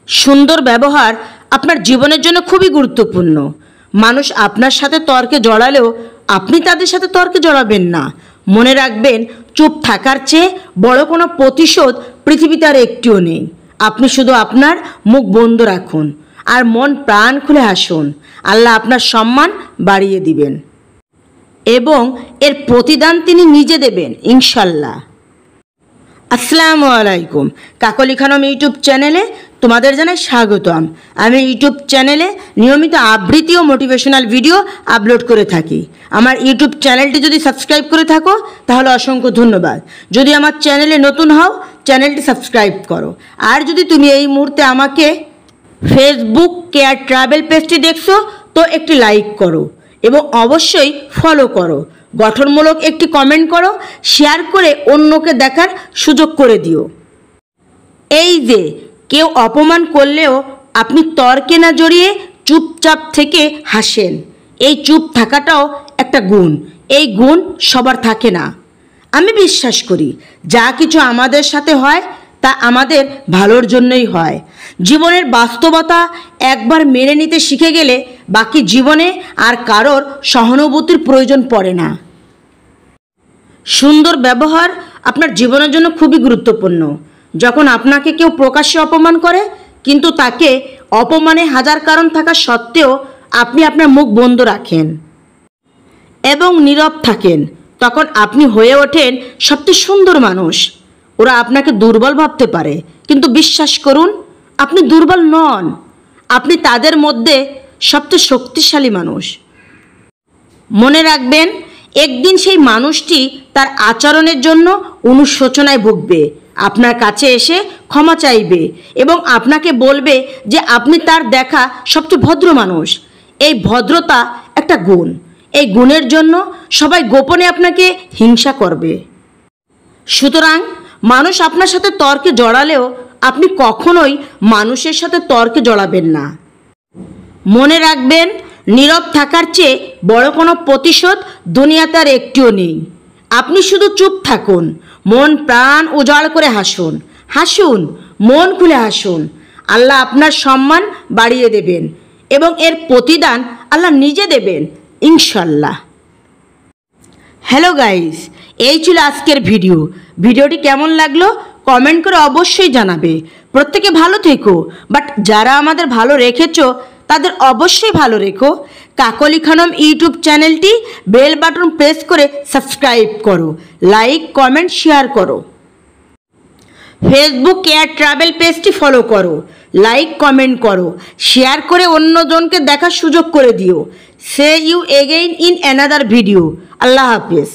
সুন্দর ব্যবহার আপনার জীবনের জন্য খুবই গুরুত্বপূর্ণ। মানুষ আপনার সাথে তর্কে জড়ালেও আপনি তাদের সাথে তর্কে জড়াবেন না। মনে রাখবেন, চুপ থাকার চেয়ে বড় কোনো প্রতিশোধ পৃথিবীতে আর একটিও নেই। আপনি শুধু আপনার মুখ বন্ধ রাখুন আর মন প্রাণ খুলে হাসুন। আল্লাহ আপনার সম্মান বাড়িয়ে দিবেন এবং এর প্রতিদান তিনি নিজে দেবেন ইনশাল্লাহ। আসসালামু আলাইকুম। কাকলি খানম ইউটিউব চ্যানেলে তোমাদের জানাই স্বাগতম। আমি ইউটিউব চ্যানেলে নিয়মিত আবৃত্তি ও মোটিভেশনাল ভিডিও আপলোড করে থাকি। আমার ইউটিউব চ্যানেলটি যদি সাবস্ক্রাইব করে থাকো তাহলে অসংখ্য ধন্যবাদ। যদি আমার চ্যানেলে নতুন হও, চ্যানেলটি সাবস্ক্রাইব করো। আর যদি তুমি এই মুহূর্তে আমাকে ফেসবুক কেয়ার ট্রাভেল পেজটি দেখছো তো একটি লাইক করো এবং অবশ্যই ফলো করো। গঠনমূলক একটি কমেন্ট করো, শেয়ার করে অন্যকে দেখার সুযোগ করে দিও। এই যে কেউ অপমান করলেও আপনি তর্কে না জড়িয়ে চুপচাপ থেকে হাসেন, এই চুপ থাকাটাও একটা গুণ। এই গুণ সবার থাকে না। আমি বিশ্বাস করি যা কিছু আমাদের সাথে হয় তা আমাদের ভালোর জন্যই হয়। জীবনের বাস্তবতা একবার মেনে নিতে শিখে গেলে বাকি জীবনে আর কারোর সহানুভূতির প্রয়োজন পড়ে না। সুন্দর ব্যবহার আপনার জীবনের জন্য খুবই গুরুত্বপূর্ণ। যখন আপনাকে কেউ প্রকাশ্যে অপমান করে কিন্তু তাকে অপমানে হাজার কারণ থাকা সত্ত্বেও আপনি আপনার মুখ বন্ধ রাখেন এবং নীরব থাকেন, তখন আপনি হয়ে ওঠেন সবচেয়ে সুন্দর মানুষ। ওরা আপনাকে দুর্বল ভাবতে পারে, কিন্তু বিশ্বাস করুন আপনি দুর্বল নন। আপনি তাদের মধ্যে সবচেয়ে শক্তিশালী মানুষ। মনে রাখবেন, একদিন সেই মানুষটি তার আচরণের জন্য অনুশোচনায় ভুগবে, আপনার কাছে এসে ক্ষমা চাইবে এবং আপনাকে বলবে যে আপনি তার দেখা সবচেয়ে ভদ্র মানুষ। এই ভদ্রতা একটা গুণ। এই গুণের জন্য সবাই গোপনে আপনাকে হিংসা করবে। সুতরাং মানুষ আপনার সাথে তর্কে জড়ালেও আপনি কখনোই মানুষের সাথে তর্কে জড়াবেন না। মনে রাখবেন, নীরব থাকার চেয়ে বড় কোনো প্রতিশোধ দুনিয়াতে আর একটিও নেই। আপনি শুধু চুপ থাকুন, মন প্রাণ উজাড় করে হাসুন, হাসুন, মন খুলে হাসুন। আল্লাহ আপনার সম্মান বাড়িয়ে দেবেন এবং এর প্রতিদান আল্লাহ নিজে দেবেন ইনশাল্লাহ। হ্যালো গাইস, এই ছিল আজকের ভিডিওটি কেমন লাগলো কমেন্ট করে অবশ্যই জানাবে। প্রত্যেকে ভালো থেকো, বাট যারা আমাদের ভালো রেখেছো তাদের অবশ্যই ভালো রেখো। কাকলি খানম ইউটিউব চ্যানেলটি বেল বাটন প্রেস করে সাবস্ক্রাইব করো, লাইক কমেন্ট শেয়ার করো। ফেসবুক কেয়ার ট্রাভেল পেজটি ফলো করো, লাইক কমেন্ট করো, শেয়ার করে অন্যজনকে দেখার সুযোগ করে দিও। See you again in another video. আল্লাহ হাফেজ।